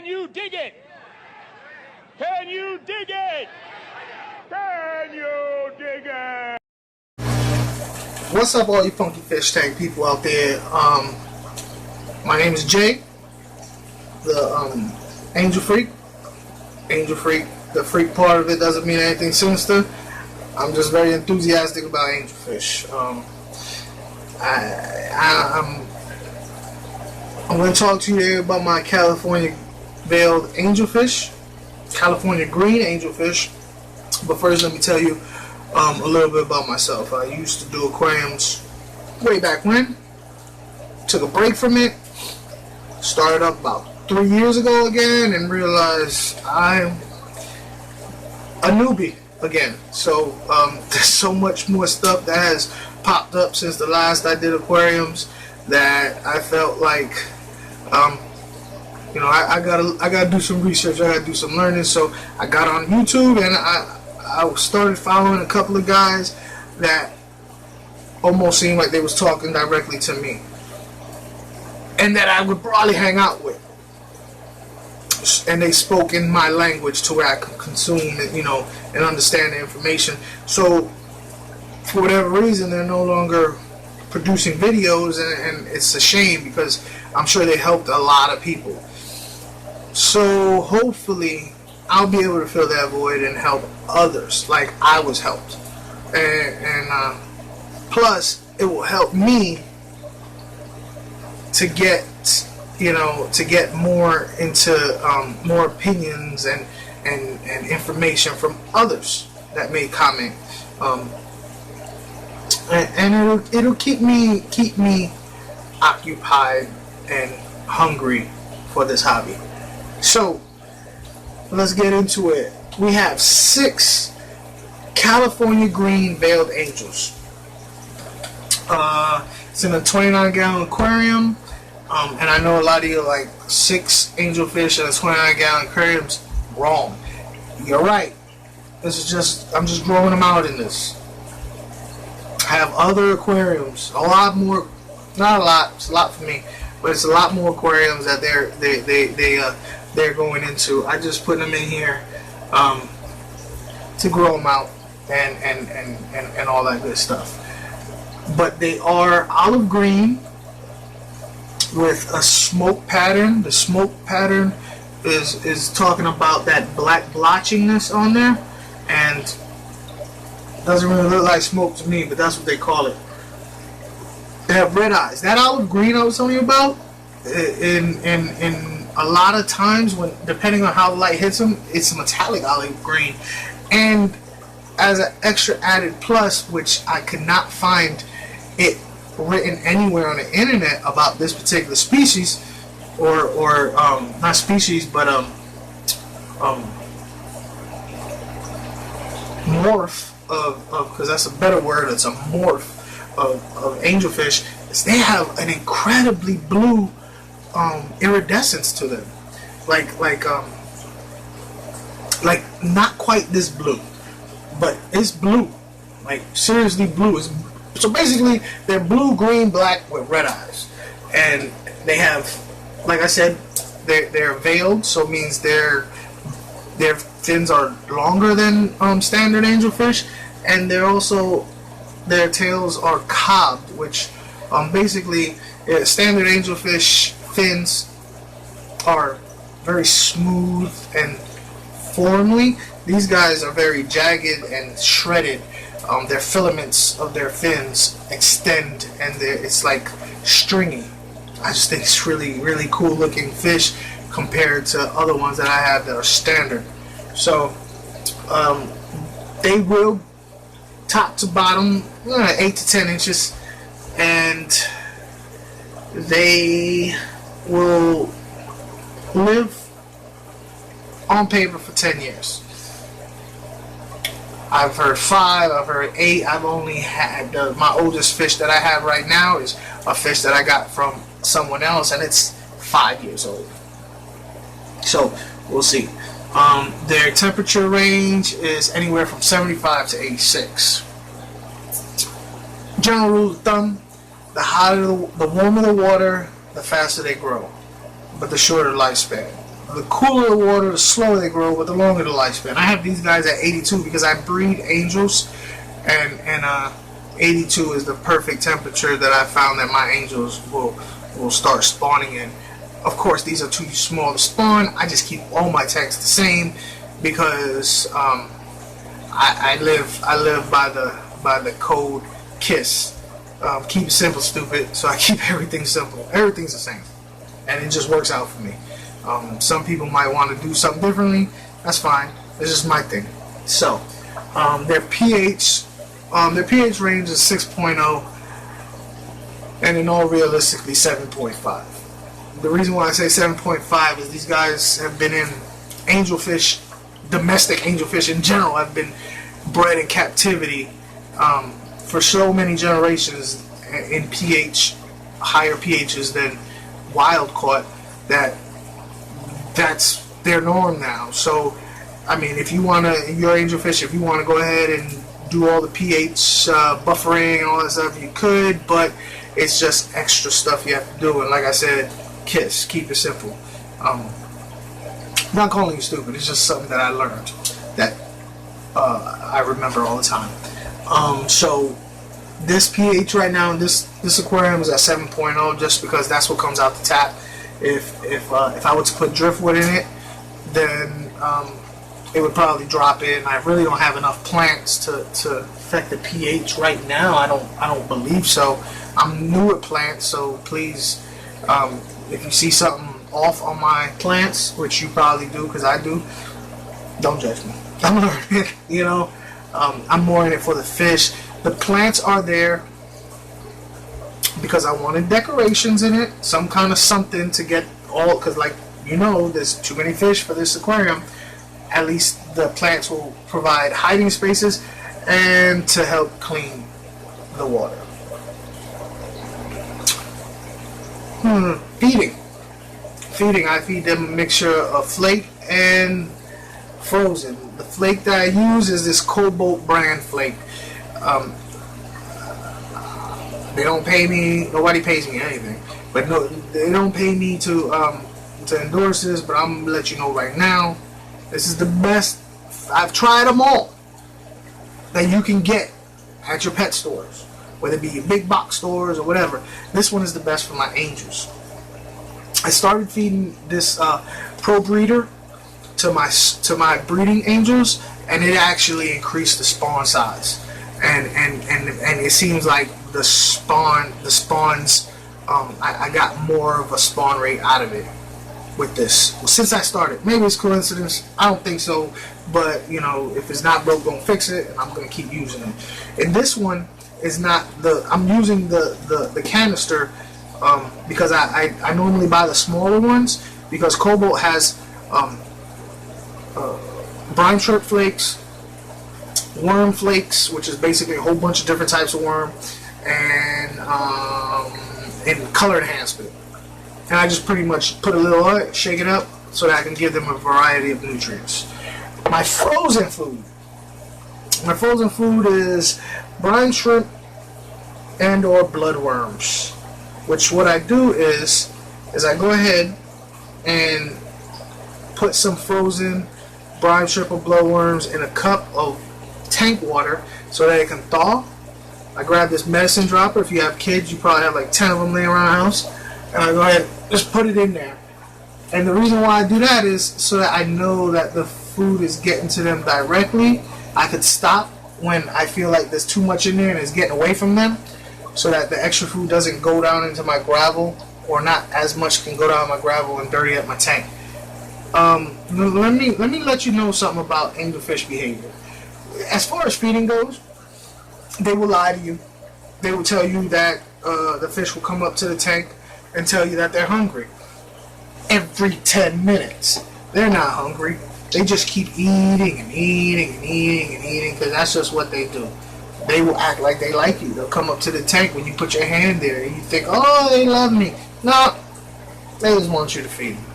Can you dig it? Can you dig it? Can you dig it? What's up, all you funky fish tank people out there? My name is Jay, the Angel Freak. Angel Freak, the freak part of it doesn't mean anything sinister. I'm just very enthusiastic about Angelfish. I'm going to talk to you today about my California veiled angelfish, California green angelfish. But first, let me tell you a little bit about myself. I used to do aquariums way back when. Took a break from it. Started up about 3 years ago again, and realized I'm a newbie again. So there's so much more stuff that has popped up since the last I did aquariums that I felt like I gotta do some research. I gotta do some learning. So I got on YouTube and I started following a couple of guys that almost seemed like they was talking directly to me, and that I would probably hang out with. And they spoke in my language to where I could consume it, and understand the information. So for whatever reason, they're no longer producing videos, and it's a shame because I'm sure they helped a lot of people. So hopefully I'll be able to fill that void and help others like I was helped, and plus it will help me to get more into more opinions and information from others that may comment, and it'll keep me occupied and hungry for this hobby. So let's get into it. We have 6 California green veiled angels. It's in a 29-gallon aquarium. And I know a lot of you are like 6 angelfish in a 29-gallon aquarium's wrong. You're right. I'm just growing them out in this. I have other aquariums, a lot more, not a lot, it's a lot for me, but it's a lot more aquariums that they're going into. I just put them in here to grow them out and all that good stuff. But they are olive green with a smoke pattern. The smoke pattern is talking about that black blotchiness on there, and doesn't really look like smoke to me, but that's what they call it. They have red eyes. That olive green I was telling you about, in a lot of times, when depending on how the light hits them, it's a metallic olive green. And as an extra added plus, which I could not find it written anywhere on the internet about this particular species, or not species, but morph of, because that's a better word, it's a morph of angelfish, is they have an incredibly blue iridescence to them, like not quite this blue, but it's blue, like seriously blue. So basically, they're blue, green, black with red eyes, and they have, like I said, they're veiled, so it means their fins are longer than standard angelfish, and their tails are cobbed, which basically standard angelfish fins are very smooth and formly. These guys are very jagged and shredded. Their filaments of their fins extend, and it's like stringy. I just think it's really, really cool looking fish compared to other ones that I have that are standard. So they will top to bottom 8 to 10 inches, and they will live on paper for 10 years. I've heard 5, I've heard 8. I've only had my oldest fish that I have right now is a fish that I got from someone else, and it's 5 years old. So we'll see. Their temperature range is anywhere from 75 to 86. General rule of thumb: the hotter, the warmer the water, the faster they grow, but the shorter lifespan. the cooler the water, the slower they grow, but the longer the lifespan. I have these guys at 82 because I breed angels, and 82 is the perfect temperature that I found that my angels will start spawning in. Of course, these are too small to spawn. I just keep all my tanks the same because I live by the code KISS. Keep it simple, stupid. So I keep everything simple. Everything's the same, and it just works out for me. Some people might want to do something differently. That's fine. It's just my thing. So their pH range is 6.0, and in all realistically 7.5. The reason why I say 7.5 is these guys have been in angelfish, domestic angelfish in general, have been bred in captivity for so many generations in pH, higher pHs than wild caught, that's their norm now. So, I mean, if you want to, your angelfish, if you want to go ahead and do all the pH buffering and all that stuff, you could, but it's just extra stuff you have to do. And like I said, KISS, keep it simple. I'm not calling you stupid, it's just something that I learned that I remember all the time. So this pH right now in this aquarium is at 7.0 just because that's what comes out the tap. If I were to put driftwood in it, then it would probably drop in. I really don't have enough plants to affect the pH right now. I don't believe so. I'm new at plants, so please, if you see something off on my plants, which you probably do because I do, don't judge me. I'm learning, you know. I'm more in it for the fish. The plants are there because I wanted decorations in it, some kind of something to get all, because like you know, there's too many fish for this aquarium. At least the plants will provide hiding spaces and to help clean the water. Feeding. I feed them a mixture of flake and frozen. The flake that I use is this Cobalt brand flake. They don't pay me. Nobody pays me anything. But no, they don't pay me to endorse this. But I'm gonna let you know right now, this is the best. I've tried them all that you can get at your pet stores, whether it be your big box stores or whatever. This one is the best for my angels. I started feeding this pro breeder to my breeding angels, and it actually increased the spawn size. And it seems like the spawns. I got more of a spawn rate out of it with this since I started. Maybe it's coincidence. I don't think so. But you know, if it's not broke, don't fix it. And I'm gonna keep using it. And this one is not the. I'm using the canister because I normally buy the smaller ones because Cobalt has brine shrimp flakes, worm flakes, which is basically a whole bunch of different types of worm, and color enhancement. And I just pretty much put a little on it, shake it up, so that I can give them a variety of nutrients. My frozen food is brine shrimp and or bloodworms. Which what I do is I go ahead and put some frozen brine shrimp or bloodworms in a cup of tank water so that it can thaw. I grab this medicine dropper. If you have kids, you probably have like 10 of them laying around the house. And I go ahead and just put it in there. And the reason why I do that is so that I know that the food is getting to them directly. I could stop when I feel like there's too much in there and it's getting away from them, so that the extra food doesn't go down into my gravel, or not as much can go down my gravel and dirty up my tank. Let me let you know something about angelfish behavior. As far as feeding goes, they will lie to you. They will tell you that the fish will come up to the tank and tell you that they're hungry. Every 10 minutes. They're not hungry. They just keep eating and eating and eating and eating because that's just what they do. They will act like they like you. They'll come up to the tank when you put your hand there and you think, oh, they love me. No, they just want you to feed them.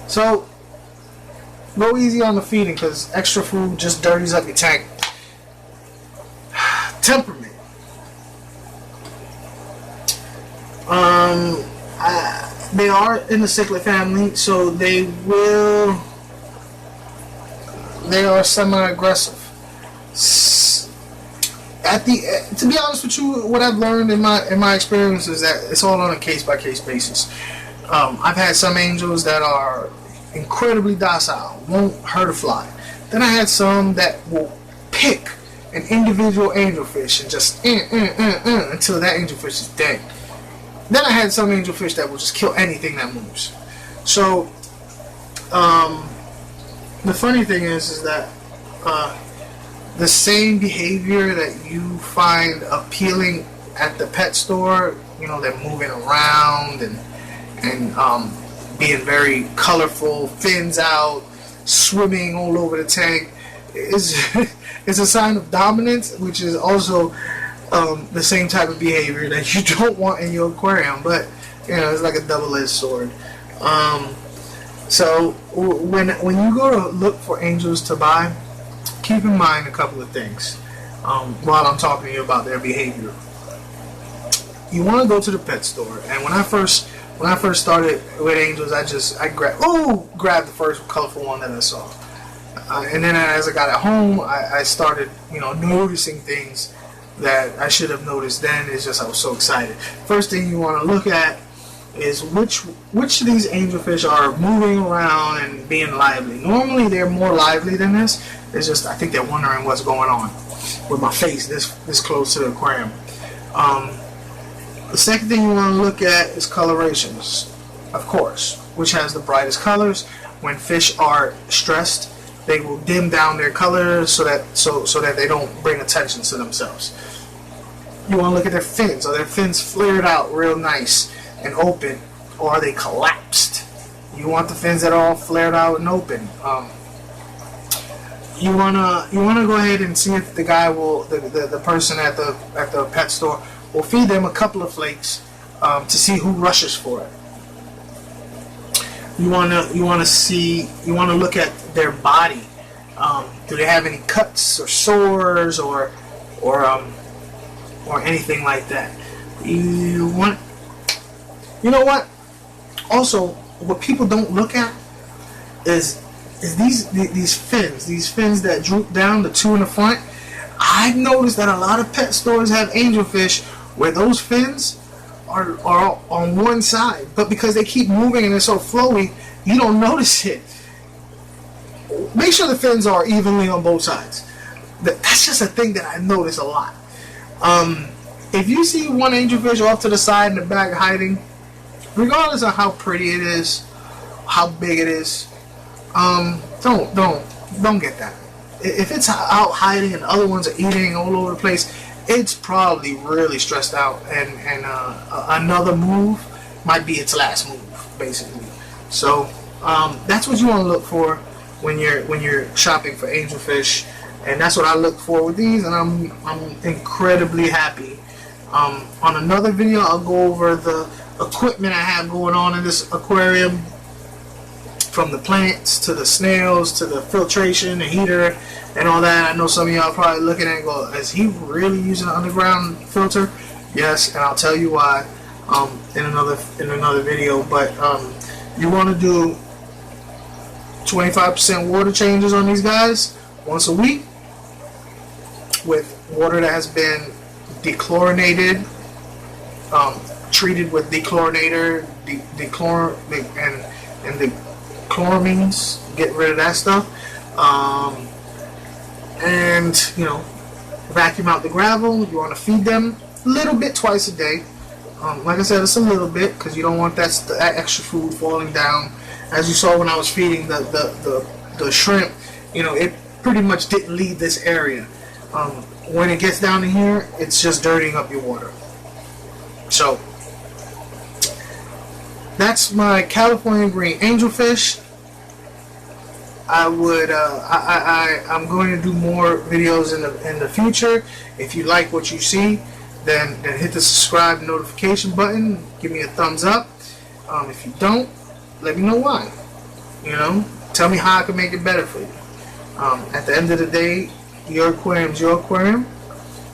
So, go easy on the feeding because extra food just dirties up your tank. Temperament. They are in the cichlid family, so they are semi-aggressive. To be honest with you, what I've learned in my experience is that it's all on a case-by-case basis. I've had some angels that are incredibly docile, won't hurt a fly. Then I had some that will pick an individual angelfish and just until that angelfish is dead. Then I had some angelfish that will just kill anything that moves. So the funny thing is that the same behavior that you find appealing at the pet store, you know, they're moving around and being very colorful, fins out, swimming all over the tank, is a sign of dominance, which is also the same type of behavior that you don't want in your aquarium. But you know, it's like a double-edged sword. So when you go to look for angels to buy, keep in mind a couple of things while I'm talking to you about their behavior. You want to go to the pet store, and when I first started with angels, I grabbed the first colorful one that I saw, and then as I got at home, I started, you know, noticing things that I should have noticed then. It's just I was so excited. First thing you want to look at is which of these angelfish are moving around and being lively. Normally they're more lively than this. It's just I think they're wondering what's going on with my face this close to the aquarium. The second thing you want to look at is colorations, of course, which has the brightest colors. When fish are stressed, they will dim down their colors so that they don't bring attention to themselves. You want to look at their fins. Are their fins flared out real nice and open, or are they collapsed? You want the fins that are all flared out and open. You wanna go ahead and see if the guy will, the person at the pet store will feed them a couple of flakes to see who rushes for it. You wanna look at their body. Do they have any cuts or sores or anything like that? You know what? Also, what people don't look at is these fins that droop down, the two in the front. I've noticed that a lot of pet stores have angelfish where those fins are on one side, but because they keep moving and they're so flowy, you don't notice it. Make sure the fins are evenly on both sides. That's just a thing that I notice a lot. If you see one angelfish off to the side in the back hiding, regardless of how pretty it is, how big it is, don't get that. If it's out hiding and the other ones are eating all over the place, it's probably really stressed out, and another move might be its last move, basically. So that's what you want to look for when you're shopping for angelfish, and that's what I look for with these, and I'm incredibly happy. On another video, I'll go over the equipment I have going on in this aquarium, from the plants to the snails to the filtration, the heater, and all that. I know some of y'all probably looking at it and go, is he really using an underground filter? Yes, and I'll tell you why in another video. But you want to do 25% water changes on these guys once a week with water that has been dechlorinated, treated with dechlorinator, and the chloramines, get rid of that stuff, and you know, vacuum out the gravel. You want to feed them a little bit twice a day. Like I said, it's a little bit because you don't want that extra food falling down. As you saw when I was feeding the shrimp, you know, it pretty much didn't leave this area. When it gets down to here, it's just dirtying up your water. So that's my California green angelfish. I'm going to do more videos in the future. If you like what you see, then hit the subscribe notification button. Give me a thumbs up. If you don't, let me know why. You know, tell me how I can make it better for you. At the end of the day, your aquarium's your aquarium.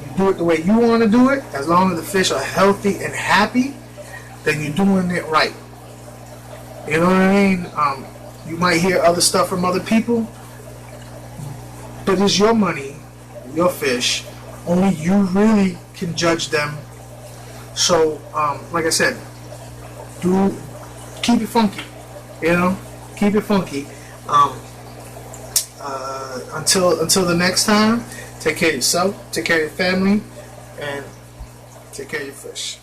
You do it the way you want to do it. As long as the fish are healthy and happy, then you're doing it right. You know what I mean? You might hear other stuff from other people, but it's your money, your fish. Only you really can judge them. So, like I said, keep it funky. You know, keep it funky. Until the next time, take care of yourself, take care of your family, and take care of your fish.